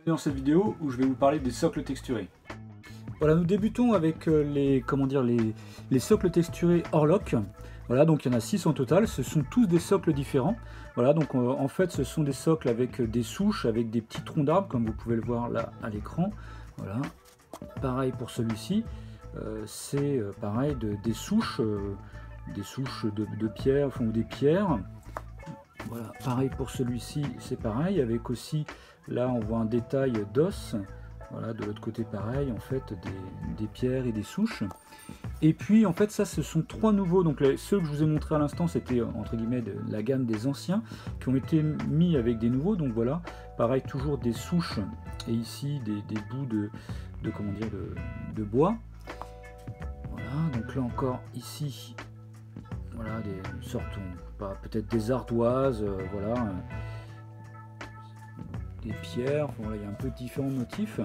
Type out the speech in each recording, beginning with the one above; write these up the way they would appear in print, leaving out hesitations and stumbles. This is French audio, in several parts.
Dans cette vidéo où je vais vous parler des socles texturés. Voilà, nous débutons avec les socles texturés Orlock. Voilà, donc il y en a 6 en total, ce sont tous des socles différents. Voilà, donc en fait ce sont des socles avec des souches, avec des petits troncs d'arbres, comme vous pouvez le voir là à l'écran. Voilà, pareil pour celui-ci, c'est pareil des souches de pierre, ou des pierres. Voilà, pareil pour celui-ci, c'est pareil, avec aussi, là on voit un détail d'os. Voilà, de l'autre côté pareil, en fait, des pierres et des souches. Et puis en fait ça, ce sont 3 nouveaux, donc ceux que je vous ai montré à l'instant, c'était entre guillemets de la gamme des anciens, qui ont été mis avec des nouveaux, donc voilà, pareil, toujours des souches, et ici des bouts de bois. Voilà, donc là encore, ici, voilà, des sortes, peut-être des ardoises, voilà, des pierres, voilà, il y a un peu différents motifs.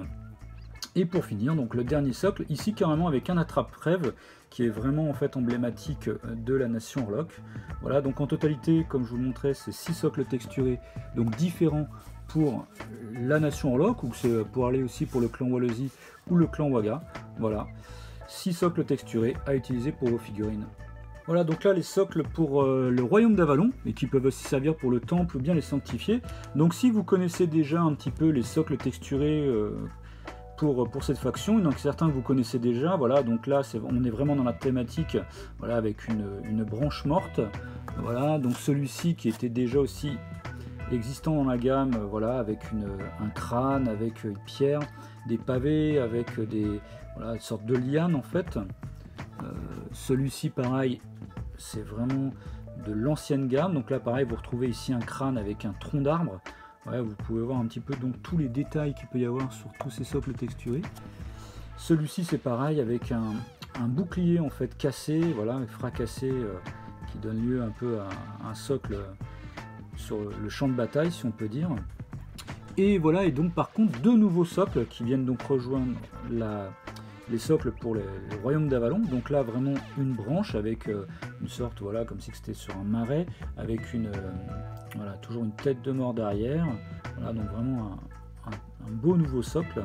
Et pour finir, donc le dernier socle, ici carrément avec un attrape-rêve qui est vraiment en fait emblématique de la nation Orlock. Voilà, donc en totalité, comme je vous le montrais, c'est 6 socles texturés, donc différents pour la nation Orlock, ou c'est pour aller aussi pour le clan Wallosie ou le clan Waga. Voilà, 6 socles texturés à utiliser pour vos figurines. Voilà, donc là les socles pour le royaume d'Avalon, et qui peuvent aussi servir pour le temple ou bien les sanctifier. Donc si vous connaissez déjà un petit peu les socles texturés pour cette faction, donc certains que vous connaissez déjà, voilà, donc là on est vraiment dans la thématique, voilà, avec une branche morte, voilà, donc celui-ci qui était déjà aussi existant dans la gamme, voilà, avec un crâne, avec une pierre, des pavés, avec voilà, une sorte de liane en fait. Celui-ci pareil, c'est vraiment de l'ancienne gamme, donc là pareil vous retrouvez ici un crâne avec un tronc d'arbre. Ouais, vous pouvez voir un petit peu donc tous les détails qu'il peut y avoir sur tous ces socles texturés. Celui-ci c'est pareil avec un bouclier en fait cassé, voilà, fracassé, qui donne lieu un peu à un socle sur le champ de bataille si on peut dire. Et voilà, et donc par contre 2 nouveaux socles qui viennent donc rejoindre les socles pour le royaume d'Avalon. Donc là vraiment une branche avec une sorte, voilà, comme si c'était sur un marais, avec voilà, toujours une tête de mort derrière. Voilà, donc vraiment un beau nouveau socle.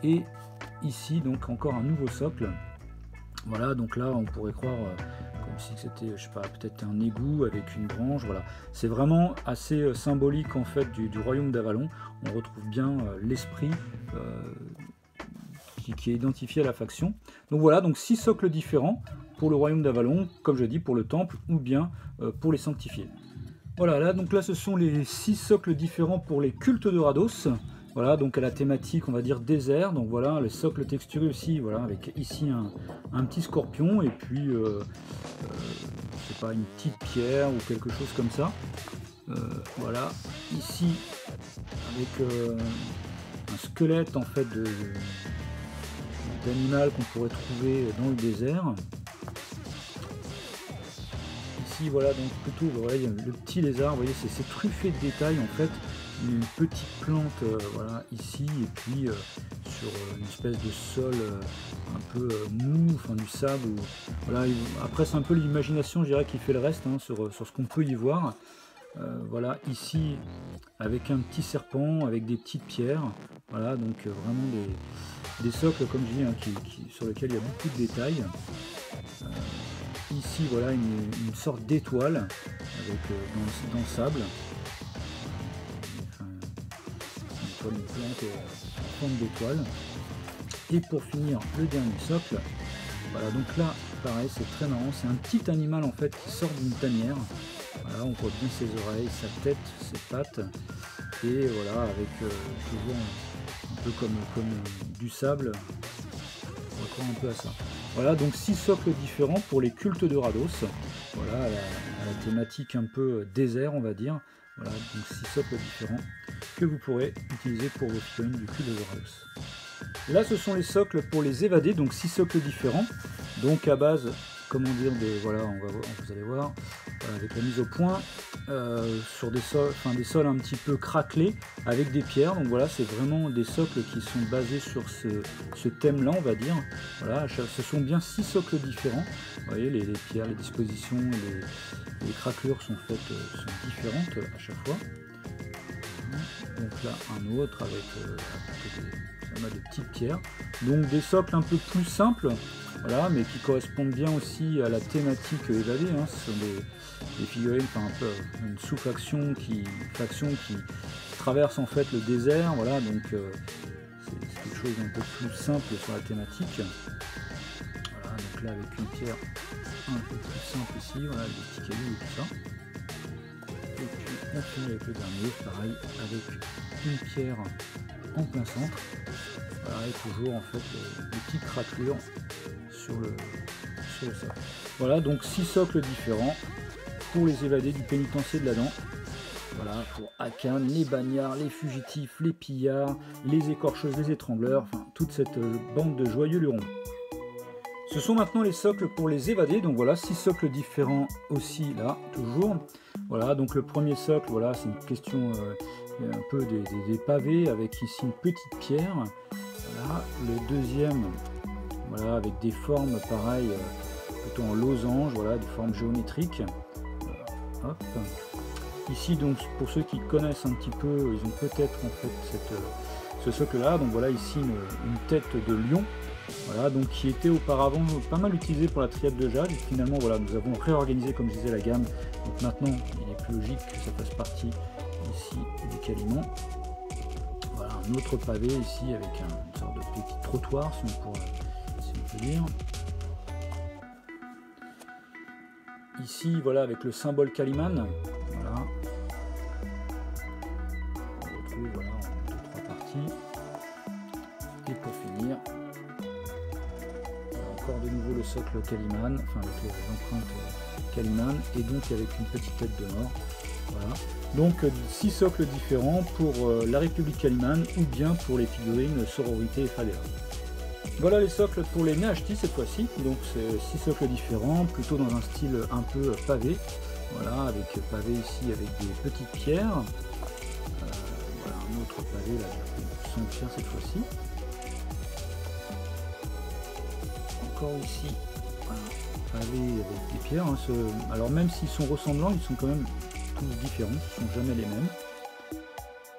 Et ici donc encore un nouveau socle. Voilà, donc là on pourrait croire comme si c'était, je sais pas, peut-être un égout avec une branche. Voilà, c'est vraiment assez symbolique en fait du royaume d'Avalon. On retrouve bien l'esprit qui est identifié à la faction. Donc voilà, donc 6 socles différents pour le royaume d'Avalon, comme je dis, pour le temple ou bien pour les sanctifiés. Voilà, là donc là ce sont les 6 socles différents pour les cultes de Rados. Voilà, donc à la thématique on va dire désert. Donc voilà, les socles texturés aussi, voilà, avec ici un petit scorpion et puis je sais pas, une petite pierre ou quelque chose comme ça. Voilà, ici avec un squelette en fait d'animal qu'on pourrait trouver dans le désert. Ici voilà, donc plutôt, voilà, il y a le petit lézard, vous voyez, c'est truffé de détails en fait. Une petite plante, voilà, ici, et puis sur une espèce de sol un peu mou, enfin du sable. Voilà, après c'est un peu l'imagination, je dirais, qui fait le reste, hein, sur ce qu'on peut y voir. Voilà, ici avec un petit serpent, avec des petites pierres. Voilà, donc vraiment des socles, comme je dis, hein, sur lesquels il y a beaucoup de détails. Ici, voilà, une sorte d'étoile avec dans le sable. Enfin, une plante en forme d'étoile. Et pour finir, le dernier socle. Voilà, donc là, pareil, c'est très marrant. C'est un petit animal en fait qui sort d'une tanière. Voilà, on voit bien ses oreilles, sa tête, ses pattes. Et voilà, avec toujours un peu comme du sable. On va croire un peu à ça. Voilà, donc 6 socles différents pour les cultes de Rados. Voilà, à la thématique un peu désert, on va dire. Voilà, donc 6 socles différents que vous pourrez utiliser pour vos figurines du culte de Rados. Là, ce sont les socles pour les évadés, donc 6 socles différents. Donc à base, comment dire, voilà, vous allez voir, avec la mise au point, sur des sols un petit peu craquelés avec des pierres. Donc voilà, c'est vraiment des socles qui sont basés sur ce thème-là, on va dire. Voilà, ce sont bien 6 socles différents. Vous voyez, les pierres, les dispositions, les craquelures sont différentes à chaque fois. Donc là un autre avec pas mal de petites pierres. Donc des socles un peu plus simples, voilà, mais qui correspondent bien aussi à la thématique évadée. Hein. Ce sont des figurines, enfin un peu une sous-faction qui traverse en fait le désert, voilà, donc c'est quelque chose d'un peu plus simple sur la thématique. Voilà, donc là avec une pierre un peu plus simple ici, voilà, des petits cailloux et tout ça. Et puis on finit avec le dernier, pareil, avec une pierre en plein centre. Voilà, et toujours en fait des petites craquelures sur le socle. Voilà, donc 6 socles différents pour les évadés du pénitencier de l'Adam. Voilà, pour Akan, les bagnards, les fugitifs, les pillards, les écorcheuses, les étrangleurs, enfin toute cette bande de joyeux lurons. Ce sont maintenant les socles pour les évadés, donc voilà, 6 socles différents aussi là, toujours. Voilà, donc le premier socle, voilà, c'est une question un peu des pavés avec ici une petite pierre. Voilà, le deuxième, voilà, avec des formes pareilles, plutôt en losange, voilà, des formes géométriques. Voilà, hop. Ici, donc, pour ceux qui connaissent un petit peu, ils ont peut-être en fait ce socle-là. Donc voilà, ici une tête de lion, voilà, donc qui était auparavant pas mal utilisé pour la triade de jade. Et finalement, voilà, nous avons réorganisé, comme je disais, la gamme. Donc maintenant, il est plus logique que ça fasse partie ici du Calimand. Voilà, un autre pavé ici avec une sorte de petit trottoir, si on peut dire. Ici, voilà, avec le symbole Caliman. Voilà. On retrouve voilà, en 2-3 parties. Et pour finir, encore de nouveau le socle Caliman, enfin avec les empreintes Caliman, et donc avec une petite tête de mort. Voilà. Donc 6 socles différents pour la République Caliman ou bien pour les figurines Sororité et Fadera. Voilà les socles pour les Nahachti cette fois-ci, donc c'est 6 socles différents, plutôt dans un style un peu pavé, voilà, avec pavé ici avec des petites pierres, voilà un autre pavé là, sans pierre cette fois-ci, encore ici, voilà, pavé avec des pierres, hein, alors même s'ils sont ressemblants, ils sont quand même tous différents, ce ne sont jamais les mêmes,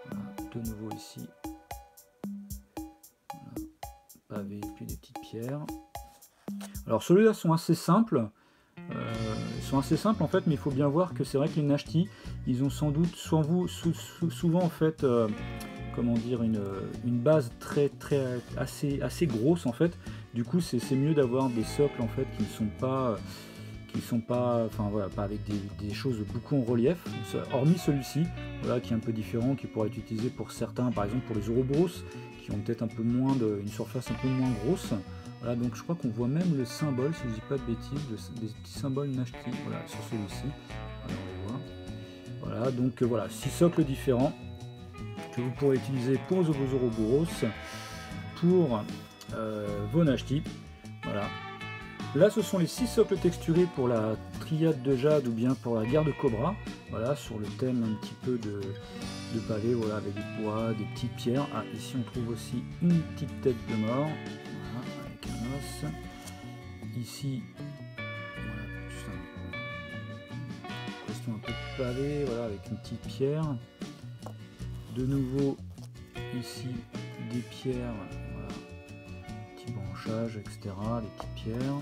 voilà, de nouveau ici. Pavé, puis des petites pierres. Alors ceux-là sont assez simples. En fait, mais il faut bien voir que c'est vrai que les Nahachti, ils ont sans doute souvent en fait, comment dire, une base assez grosse en fait. Du coup, c'est mieux d'avoir des socles en fait qui ne sont pas, enfin voilà, pas avec des choses beaucoup en relief. Hormis celui-ci, voilà, qui est un peu différent, qui pourrait être utilisé pour certains, par exemple pour les Ouroboros, qui ont peut-être un peu moins une surface un peu moins grosse. Voilà, donc je crois qu'on voit même le symbole, si je dis pas de bêtises, des petits symboles Nahachti, voilà, sur celui-ci. Voilà, on les voit. Voilà, donc voilà, 6 socles différents que vous pourrez utiliser pour vos Ouroboros, pour vos Nahachti. Voilà. Là, ce sont les 6 socles texturés pour la triade de jade ou bien pour la garde cobra. Voilà, sur le thème un petit peu de pavé, voilà, avec du bois, des petites pierres. Ah, ici on trouve aussi une petite tête de mort, voilà, avec un os. Ici, voilà, juste une question un peu de pavé, voilà, avec une petite pierre. De nouveau, ici, des pierres, voilà, petits branchages, etc., des petites pierres.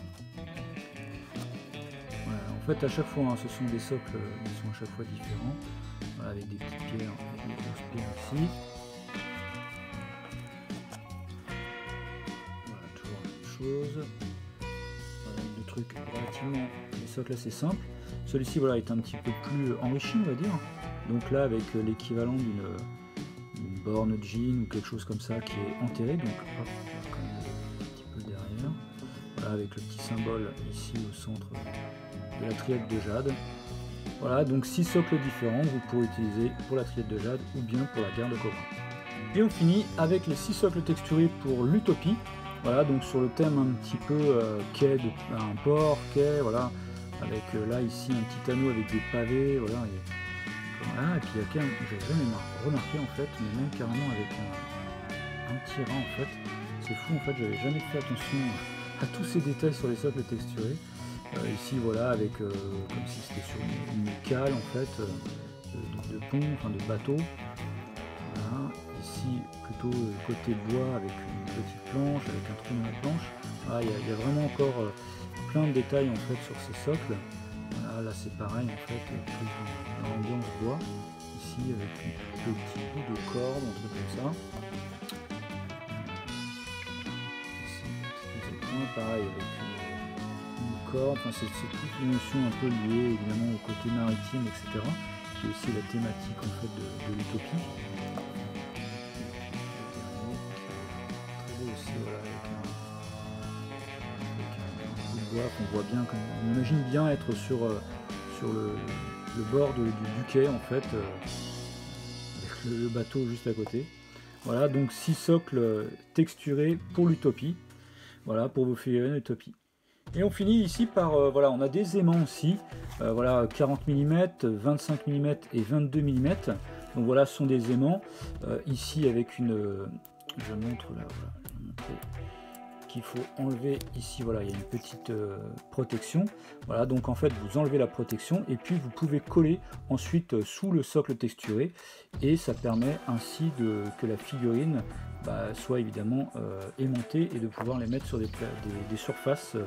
Voilà, en fait, à chaque fois, hein, ce sont des socles qui sont à chaque fois différents. Voilà, avec des petites pierres et des grosses pierres ici. Voilà, toujours la même chose. Voilà, le truc relativement, les socles assez simples. Celui-ci voilà, est un petit peu plus enrichi, on va dire. Donc là, avec l'équivalent d'une borne jean ou quelque chose comme ça qui est enterré. Donc hop, on va quand même aller un petit peu derrière. Voilà, avec le petit symbole ici au centre de la triade de jade. Voilà, donc 6 socles différents vous pourrez utiliser pour la triade de jade ou bien pour la garde cobra. Et on finit avec les 6 socles texturés pour l'Utopie. Voilà, donc sur le thème un petit peu quai, un port, quai, voilà, avec là ici un petit anneau avec des pavés, voilà, et puis il y a quand même, j'ai jamais remarqué en fait, mais même carrément avec un petit rat en fait. C'est fou en fait, j'avais jamais fait attention à tous ces détails sur les socles texturés. Ici voilà avec comme si c'était sur une cale en fait de pont, enfin de bateau. Voilà. ici plutôt côté bois avec une petite planche, avec un trou dans la planche. Voilà, il y a vraiment encore plein de détails en fait sur ces socles. Voilà, là c'est pareil en fait, plus dans l'ambiance bois. Ici avec un petit bout de corde, un truc comme ça. Ici, un petit point, pareil avec une corde. Enfin, c'est toute une notion un peu liée évidemment au côté maritime, etc. Qui est aussi la thématique en fait de l'utopie. Très beau aussi, voilà, avec un bout de bois qu'on voit bien, on imagine bien être sur le bord du quai en fait, avec le bateau juste à côté. Voilà, donc 6 socles texturés pour l'utopie. Voilà, pour vos figurines utopie. Et on finit ici par, voilà, on a des aimants aussi, voilà, 40 mm, 25 mm et 22 mm. Donc voilà, ce sont des aimants, ici avec une, je montre là, voilà, je vais montrer qu'il faut enlever ici, voilà, il y a une petite protection. Voilà, donc en fait, vous enlevez la protection et puis vous pouvez coller ensuite sous le socle texturé et ça permet ainsi que la figurine soit évidemment aimantée et de pouvoir les mettre sur des surfaces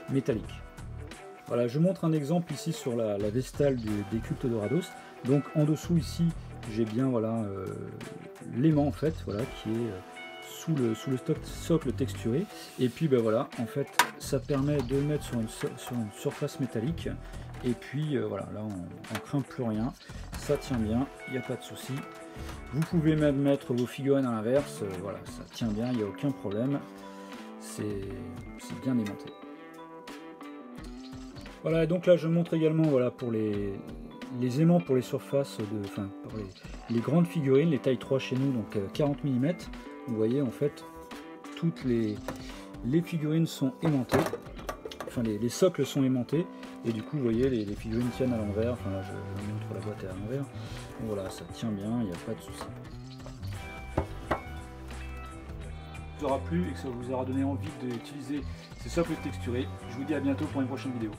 métalliques. Voilà, je montre un exemple ici sur la vestale des cultes Dorados. Donc en dessous ici, j'ai bien voilà l'aimant en fait, voilà, qui est sous le socle texturé. Et puis voilà, en fait, ça permet de le mettre sur une surface métallique. Et puis voilà, là on ne craint plus rien, ça tient bien, il n'y a pas de souci. Vous pouvez même mettre vos figurines à l'inverse, voilà, ça tient bien, il n'y a aucun problème, c'est bien aimanté. Voilà, et donc là je montre également, voilà, pour les aimants pour les surfaces, pour les grandes figurines, les tailles 3 chez nous, donc 40 mm. Vous voyez en fait, toutes les figurines sont aimantées, enfin les socles sont aimantés. Et du coup, vous voyez, les figurines tiennent à l'envers. Enfin là, je montre la boîte à l'envers. Voilà, ça tient bien, il n'y a pas de souci. Ça vous aura plu et que ça vous aura donné envie d'utiliser ces socles texturés. Je vous dis à bientôt pour une prochaine vidéo.